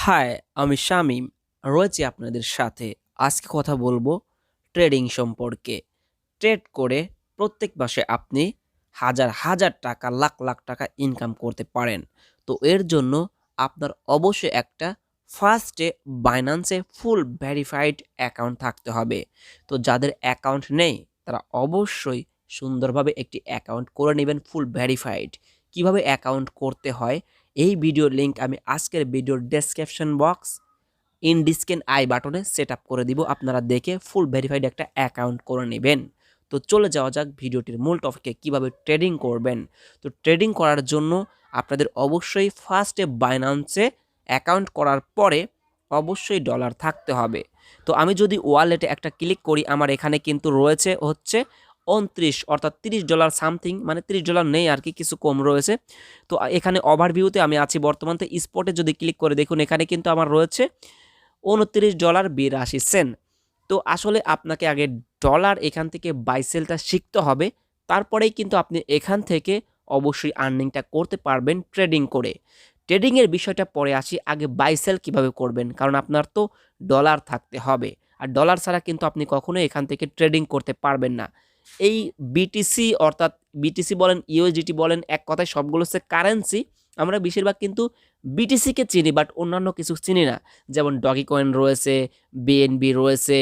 High, আমি শামীম রয়েছি আপনাদের সাথে। আজকে কথা বলবো ট্রেডিং সম্পর্কে। ট্রেড করে প্রত্যেক মাসে আপনি হাজার হাজার টাকা, লাখ লাখ টাকা ইনকাম করতে পারেন। তো এর জন্য আপনার অবশ্যই একটা ফার্স্টে বাইন্যান্সে ফুল ভেরিফাইড অ্যাকাউন্ট থাকতে হবে। তো যাদের অ্যাকাউন্ট নেই তারা অবশ্যই সুন্দরভাবে একটি অ্যাকাউন্ট করে নেবেন ফুল ভেরিফাইড। কিভাবে অ্যাকাউন্ট করতে হয় এই ভিডিওর লিংক আমি আজকের ভিডিওর description box in description I বাটনে সেট আপ করে দিব। আপনারা দেখে ফুল ভেরিফাইড একটা অ্যাকাউন্ট করে নেবেন। তো চলে যাওয়া যাক ভিডিওটির মূল টপিকে, কিভাবে ট্রেডিং করবেন। তো ট্রেডিং করার জন্য আপনাদের অবশ্যই ফার্স্টে বাইন্যান্সে অ্যাকাউন্ট করার পরে অবশ্যই ডলার থাকতে হবে। তো আমি যদি ওয়ালেটে একটা ক্লিক করি, আমার এখানে কিন্তু রয়েছে হচ্ছে 29 অর্থাৎ $30 সামথিং, মানে $30 নেই আর কি, কিছু কম রয়েছে। তো এখানে ওভারভিউতে আমি আছি বর্তমান। তো স্পটে যদি ক্লিক করে দেখুন, এখানে কিন্তু আমার রয়েছে $29.82। তো আসলে আপনাকে আগে ডলার এখান থেকে বাই সেলটা শিখতে হবে, তারপরেই কিন্তু আপনি এখান থেকে অবশ্যই আর্নিংটা করতে পারবেন ট্রেডিং করে। ট্রেডিংয়ের বিষয়টা পরে আসি, আগে বাই সেল কীভাবে করবেন, কারণ আপনার তো ডলার থাকতে হবে। আর ডলার ছাড়া কিন্তু আপনি কখনোই এখান থেকে ট্রেডিং করতে পারবেন না। এই বিটিসি অর্থাৎ বিটিসি বলেন, ইউএসডিটি বলেন, এক কথায় সবগুলো হচ্ছে কারেন্সি। আমরা বেশিরভাগ কিন্তু বিটিসিকে চিনি, বাট অন্যান্য কিছু চিনি না। যেমন ডগি কয়েন রয়েছে, বিএনবি রয়েছে,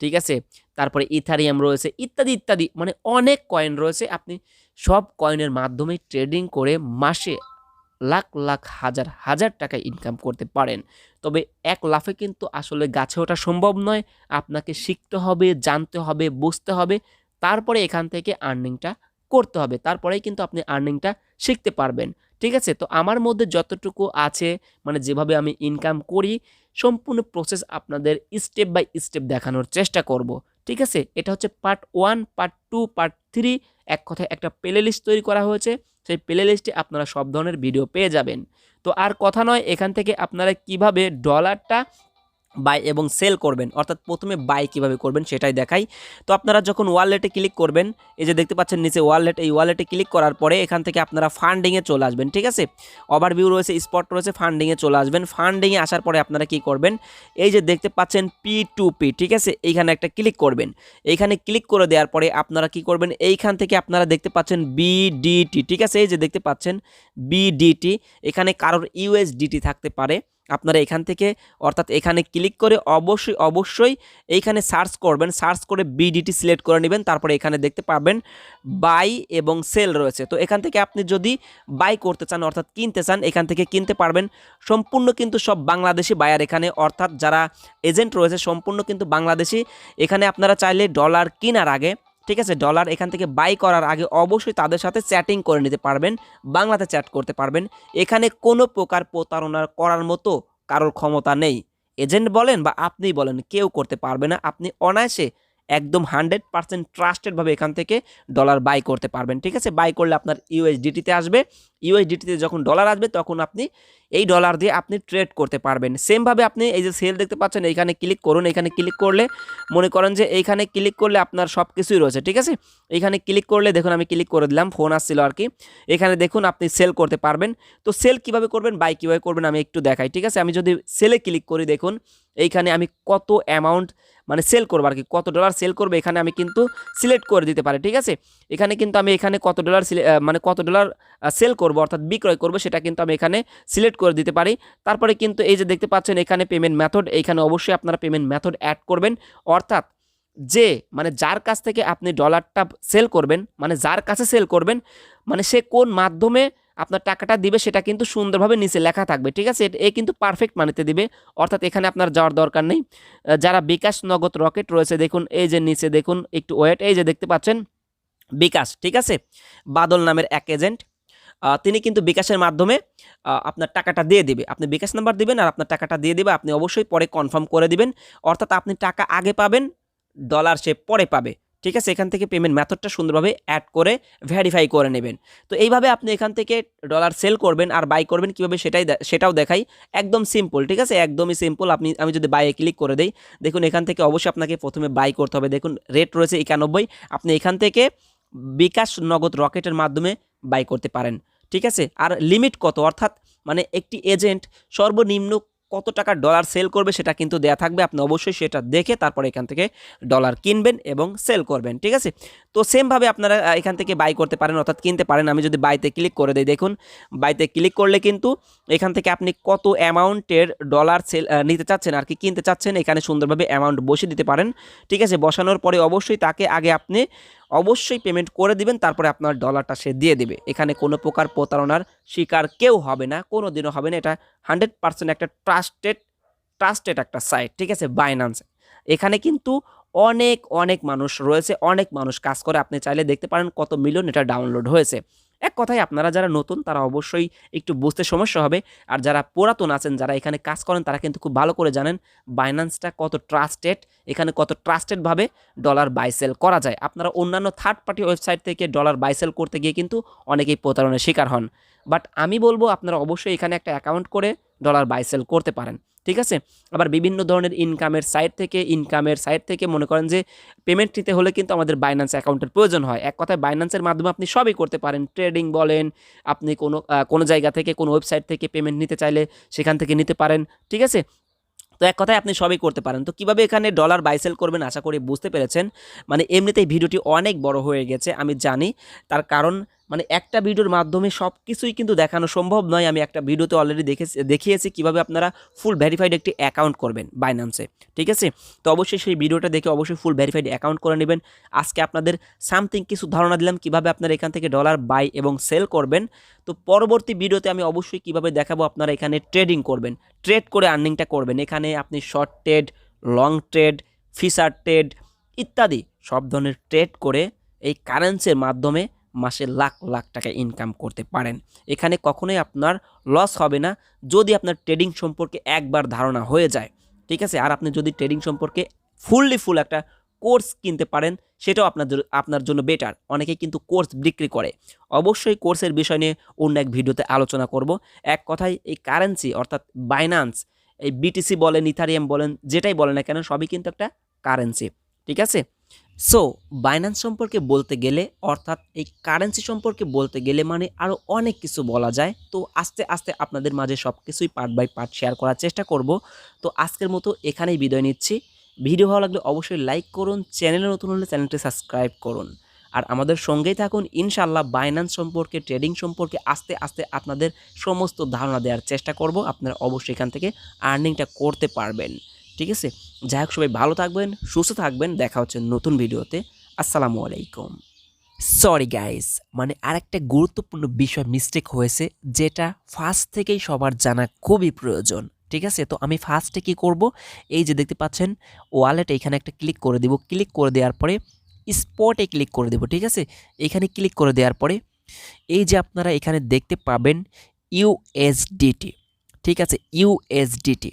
ঠিক আছে, তারপরে ইথারিয়াম রয়েছে, ইত্যাদি ইত্যাদি, মানে অনেক কয়েন রয়েছে। আপনি সব কয়েনের মাধ্যমে ট্রেডিং করে মাসে লাখ লাখ হাজার হাজার টাকা ইনকাম করতে পারেন। তবে এক লাফে কিন্তু আসলে গাছে ওঠা সম্ভব নয়। আপনাকে শিখতে হবে, জানতে হবে, বুঝতে হবে, তারপরে এখান থেকে আর্নিংটা করতে হবে। তারপরেই কিন্তু আপনি আর্নিংটা শিখতে পারবেন। ঠিক আছে, তো আমার মধ্যে যতটুকু আছে, মানে যেভাবে আমি ইনকাম করি, সম্পূর্ণ প্রসেস আপনাদের স্টেপ বাই স্টেপ দেখানোর চেষ্টা করব। ঠিক আছে, এটা হচ্ছে পার্ট 1, পার্ট 2, পার্ট 3, এক কথায় একটা প্লে লিস্ট তৈরি করা হয়েছে। সেই প্লে লিস্টে আপনারা সব ধরনের ভিডিও পেয়ে যাবেন। তো আর কথা নয়, এখান থেকে আপনারা কিভাবে ডলারটা বাই এবং সেল করবেন, অর্থাৎ প্রথমে বাই কিভাবে করবেন সেটাই দেখাই। তো আপনারা যখন ওয়ালেটে ক্লিক করবেন, এই যে দেখতে পাচ্ছেন নিচে ওয়ালেট, এই ওয়ালেটে ক্লিক করার পরে এখান থেকে আপনারা ফান্ডিংয়ে চলে আসবেন। ঠিক আছে, ওভারভিউ রয়েছে, স্পট রয়েছে, ফান্ডিংয়ে চলে আসবেন। ফান্ডিংয়ে আসার পরে আপনারা কি করবেন, এই যে দেখতে পাচ্ছেন P2P, ঠিক আছে, এইখানে একটা ক্লিক করবেন। এইখানে ক্লিক করে দেওয়ার পরে আপনারা কি করবেন, এইখান থেকে আপনারা দেখতে পাচ্ছেন বিডিটি, ঠিক আছে, এই যে দেখতে পাচ্ছেন বিডিটি, এখানে কারোর ইউএসডিটি থাকতে পারে। আপনারা এখান থেকে অর্থাৎ এখানে ক্লিক করে অবশ্যই এইখানে সার্চ করবেন, সার্চ করে বিডিটি সিলেক্ট করে নেবেন। তারপরে এখানে দেখতে পাবেন বাই এবং সেল রয়েছে। তো এখান থেকে আপনি যদি বাই করতে চান অর্থাৎ কিনতে চান, এখান থেকে কিনতে পারবেন। সম্পূর্ণ কিন্তু সব বাংলাদেশি বায়ার এখানে, অর্থাৎ যারা এজেন্ট রয়েছে সম্পূর্ণ কিন্তু বাংলাদেশি। এখানে আপনারা চাইলে ডলার কেনার আগে, ঠিক আছে, ডলার এখান থেকে বাই করার আগে অবশ্যই তাদের সাথে চ্যাটিং করে নিতে পারবেন, বাংলাতে চ্যাট করতে পারবেন। এখানে কোনো প্রকার প্রতারণা করার মতো কারোর ক্ষমতা নেই। এজেন্ট বলেন বা আপনি বলেন, কেউ করতে পারবে না। আপনি অনায়াসে একদম 100% ট্রাস্টেডভাবে এখান থেকে ডলার বাই করতে পারবেন। ঠিক আছে, বাই করলে আপনার ইউএসডিটিতে আসবে। ইউএসডিটিতে যখন ডলার আসবে তখন আপনি এই ডলার দিয়ে আপনি ট্রেড করতে পারবেন। সেমভাবে আপনি এই যে সেল দেখতে পাচ্ছেন, এইখানে ক্লিক করুন। এখানে ক্লিক করলে মনে করেন যে এইখানে ক্লিক করলে আপনার সব কিছুই রয়েছে। ঠিক আছে, এইখানে ক্লিক করলে দেখুন আমি ক্লিক করে দিলাম, ফোন আসছিল আর কি। এখানে দেখুন আপনি সেল করতে পারবেন। তো সেল কিভাবে করবেন, বাই কিভাবে করবেন আমি একটু দেখাই। ঠিক আছে, আমি যদি সেলে ক্লিক করি, দেখুন এইখানে আমি কত অ্যামাউন্ট মানে সেল করবো আর কি, কত ডলার সেল করবো এখানে আমি কিন্তু সিলেক্ট করে দিতে পারি। ঠিক আছে, এখানে কিন্তু আমি এখানে কত ডলার মানে কত ডলার সেল করবো অর্থাৎ বিক্রয় করবো সেটা কিন্তু আমি এখানে সিলেক্ট করে দিতে পারি। তারপরে কিন্তু এই যে দেখতে পাচ্ছেন এখানে পেমেন্ট মেথড, এইখানে অবশ্যই আপনারা পেমেন্ট মেথড অ্যাড করবেন। অর্থাৎ যে মানে যার কাছ থেকে আপনি ডলারটা সেল করবেন, মানে যার কাছে সেল করবেন, মানে সে কোন মাধ্যমে আপনার টাকাটা দিবে সেটা কিন্তু সুন্দরভাবে নিচে লেখা থাকবে। ঠিক আছে, এ কিন্তু পারফেক্ট মানিতে দিবে, অর্থাৎ এখানে আপনার যাওয়ার দরকার নেই। যারা বিকাশ, নগদ, রকেট রয়েছে দেখুন, এই যে নিচে দেখুন, একটু ওয়েট, এই যে দেখতে পাচ্ছেন বিকাশ, ঠিক আছে, বাদল নামের এক এজেন্ট, তিনি কিন্তু বিকাশের মাধ্যমে আপনার টাকাটা দিয়ে দিবে। আপনি বিকাশ নাম্বার দিবেন আর আপনার টাকাটা দিয়ে দিবে। আপনি অবশ্যই পরে কনফার্ম করে দিবেন, অর্থাৎ আপনি টাকা আগে পাবেন, ডলার সে পরে পাবে। ঠিক আছে, এখান থেকে পেমেন্ট মেথডটা সুন্দরভাবে অ্যাড করে ভেরিফাই করে নেবেন। তো এইভাবে আপনি এখান থেকে ডলার সেল করবেন আর বাই করবেন কীভাবে সেটাও দেখাই। একদম সিম্পল, ঠিক আছে, একদমই সিম্পল। আমি যদি বাইয়ে ক্লিক করে দেই, দেখুন এখান থেকে অবশ্যই আপনাকে প্রথমে বাই করতে হবে। দেখুন রেট রয়েছে 91, আপনি এখান থেকে বিকাশ, নগদ, রকেটের মাধ্যমে বাই করতে পারেন। ঠিক আছে, আর লিমিট কত, অর্থাৎ মানে একটি এজেন্ট সর্বনিম্ন কত টাকা ডলার সেল করবে সেটা কিন্তু দেয়া থাকবে। আপনি অবশ্যই সেটা দেখে তারপরে এখান থেকে ডলার কিনবেন এবং সেল করবেন, ঠিক আছে? তো সেমভাবে আপনারা এখান থেকে বাই করতে পারেন, অর্থাৎ কিনতে পারেন। আমি যদি বাইতে ক্লিক করে দিই, দেখুন বাইতে ক্লিক করলে কিন্তু এখান থেকে আপনি কত অ্যামাউন্টের ডলার সেল নিতে চাচ্ছেন আর কি কিনতে চাচ্ছেন এখানে সুন্দরভাবে অ্যামাউন্ট বসিয়ে দিতে পারেন, ঠিক আছে? বসানোর পরে অবশ্যই তাকে আগে আপনি অবশ্যই পেমেন্ট করে দিবেন, তারপরে আপনার ডলারটা সে দিয়ে দিবে। এখানে কোনো প্রকার প্রতারণার শিকার কেউ হবে না, কোনো দিনও হবে না। এটা 100% একটা ট্রাস্টেড একটা সাইট, ঠিক আছে? বাইন্যান্স এখানে কিন্তু অনেক অনেক মানুষ রয়েছে, অনেক মানুষ কাজ করে। আপনি চাইলে দেখতে পারেন কত মিলিয়ন এটা ডাউনলোড হয়েছে। এক কথায় আপনারা যারা নতুন তারা অবশ্যই একটু বুঝতে সমস্যা হবে, আর যারা পুরাতন আছেন যারা এখানে কাজ করেন তারা কিন্তু খুব ভালো করে জানেন বাইন্যান্সটা কত ট্রাস্টেড, এখানে কত ট্রাস্টেডভাবে ডলার বাই সেল করা যায়। আপনারা অন্যান্য থার্ড পার্টি ওয়েবসাইট থেকে ডলার বাই সেল করতে গিয়ে কিন্তু অনেকেই প্রতারণার শিকার হন। বাট আমি বলবো আপনারা অবশ্যই এখানে একটা অ্যাকাউন্ট করে ডলার বাই সেল করতে পারেন, ঠিক আছে? আবার বিভিন্ন ধরনের ইনকামের সাইট থেকে মনে করেন যে পেমেন্ট নিতে হলে কিন্তু আমাদের বাইন্যান্স অ্যাকাউন্টের প্রয়োজন হয়। এক কথায় বাইন্যান্সের মাধ্যমে আপনি সবই করতে পারেন, ট্রেডিং বলেন, আপনি কোনো জায়গা থেকে কোনো ওয়েবসাইট থেকে পেমেন্ট নিতে চাইলে সেখান থেকে নিতে পারেন, ঠিক আছে? তো এক কথায় আপনি সবই করতে পারেন। তো কিভাবে এখানে ডলার বাই সেল করবেন আশা করি বুঝতে পেরেছেন। মানে এমনিতেই ভিডিওটি অনেক বড় হয়ে গেছে আমি জানি, তার কারণ মানে একটা ভিডিওর মাধ্যমে সব কিছুই কিন্তু দেখানো সম্ভব নয়। আমি একটা ভিডিওতে অলরেডি দেখিয়েছি কিভাবে আপনারা ফুল ভেরিফাইড একটি অ্যাকাউন্ট করবেন বাইন্যান্সে, ঠিক আছে? তো অবশ্যই সেই ভিডিওটা দেখে অবশ্যই ফুল ভেরিফাইড অ্যাকাউন্ট করে নেবেন। আজকে আপনাদের সামথিং কিছু ধারণা দিলাম কিভাবে আপনারা এখান থেকে ডলার বাই এবং সেল করবেন। তো পরবর্তী ভিডিওতে আমি অবশ্যই কিভাবে দেখাবো আপনারা এখানে ট্রেডিং করবেন, ট্রেড করে আর্নিংটা করবেন। এখানে আপনি short trade, long trade, feature trade ইত্যাদি সব ধরনের ট্রেড করে এই কারেন্সির মাধ্যমে মাসে লাখ লাখ টাকা ইনকাম করতে পারেন। এখানে কখনোই আপনার লস হবে না যদি আপনার ট্রেডিং সম্পর্কে একবার ধারণা হয়ে যায়, ঠিক আছে? আর আপনি যদি ট্রেডিং সম্পর্কে ফুল একটা কোর্স কিনতে পারেন সেটাও আপনার জন্য বেটার। অনেকেই কিন্তু কোর্স বিক্রি করে, অবশ্যই কোর্সের বিষয় নিয়ে অন্য এক ভিডিওতে আলোচনা করব। এক কথায় এই কারেন্সি অর্থাৎ বাইন্যান্স, এই বিটিসি বলেন, ইথারিয়াম বলেন, যেটাই বলেন না কেন সবই কিন্তু একটা কারেন্সি, ঠিক আছে? সো বাইন্যান্স সম্পর্কে বলতে গেলে অর্থাৎ এই কারেন্সি সম্পর্কে বলতে গেলে মানে আরও অনেক কিছু বলা যায়। তো আস্তে আস্তে আপনাদের মাঝে সব কিছুই পার্ট বাই পার্ট শেয়ার করার চেষ্টা করব। তো আজকের মতো এখানেই বিদায় নিচ্ছি। ভিডিও ভালো লাগলে অবশ্যই লাইক করুন, চ্যানেলে নতুন হলে চ্যানেলটি সাবস্ক্রাইব করুন, আর আমাদের সঙ্গেই থাকুন। ইনশাআল্লাহ বাইন্যান্স সম্পর্কে, ট্রেডিং সম্পর্কে আস্তে আস্তে আপনাদের সমস্ত ধারণা দেওয়ার চেষ্টা করব। আপনারা অবশ্যই এখান থেকে আর্নিংটা করতে পারবেন, ঠিক আছে? যাই হোক, সবাই ভালো থাকবেন, সুস্থ থাকবেন, দেখা হচ্ছে নতুন ভিডিওতে। আসসালামু আলাইকুম। সরি গাইস, মানে আরেকটা গুরুত্বপূর্ণ বিষয় মিস্টেক হয়েছে যেটা ফার্স্ট থেকেই সবার জানা খুবই প্রয়োজন, ঠিক আছে? তো আমি ফার্স্টে কি করব, এই যে দেখতে পাচ্ছেন ওয়ালেট, এখানে একটা ক্লিক করে দিব। ক্লিক করে দেওয়ার পরে স্পটে ক্লিক করে দেব, ঠিক আছে? এখানে ক্লিক করে দেওয়ার পরে এই যে আপনারা এখানে দেখতে পাবেন ইউএসডিটি, ঠিক আছে? ইউএসডিটি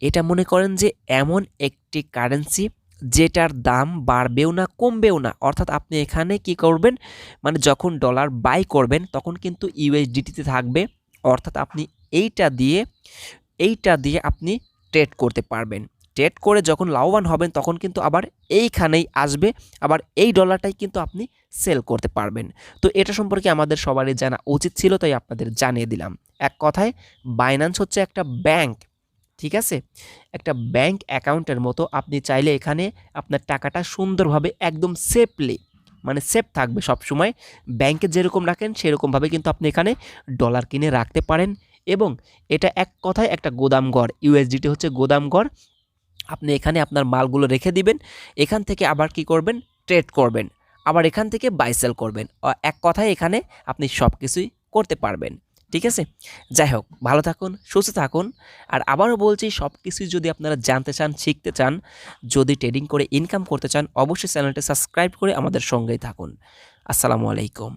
এটা মনে করেন যে এমন একটি কারেন্সি যেটার দাম বাড়বেও না কমবেও না। অর্থাৎ আপনি এখানে কি করবেন, মানে যখন ডলার বাই করবেন তখন কিন্তু ইউএসডিটিতে থাকবে। অর্থাৎ আপনি এইটা দিয়ে আপনি ট্রেড করতে পারবেন। ট্রেড করে যখন লাভবান হবেন তখন কিন্তু আবার এইখানেই আসবে, আবার এই ডলারটাই কিন্তু আপনি সেল করতে পারবেন। তো এটা সম্পর্কে আমাদের সবারই জানা উচিত ছিল, তাই আপনাদের জানিয়ে দিলাম। এক কথায় বাইন্যান্স হচ্ছে একটা ব্যাংক, ঠিক আছে? একটা ব্যাংক অ্যাকাউন্টের মতো। আপনি চাইলে এখানে আপনার টাকাটা সুন্দরভাবে একদম সেফলি, মানে সেফ থাকবে সবসময়। ব্যাংকে যেরকম রাখেন সেরকমভাবে কিন্তু আপনি এখানে ডলার কিনে রাখতে পারেন। এবং এটা এক কথায় একটা গোদামঘর, ইউএসডিটি হচ্ছে গোদামঘর। আপনি এখানে আপনার মালগুলো রেখে দিবেন, এখান থেকে আবার কি করবেন, ট্রেড করবেন, আবার এখান থেকে বাই সেল করবেন। এক কথায় এখানে আপনি সব কিছুই করতে পারবেন, ঠিক আছে? যাই হোক, ভালো থাকুন, সুস্থ থাকুন। আর আবারও বলছি, সব কিছুই যদি আপনারা জানতে চান, শিখতে চান, যদি ট্রেডিং করে ইনকাম করতে চান, অবশ্যই চ্যানেলটি সাবস্ক্রাইব করে আমাদের সঙ্গেই থাকুন। আসসালামু আলাইকুম।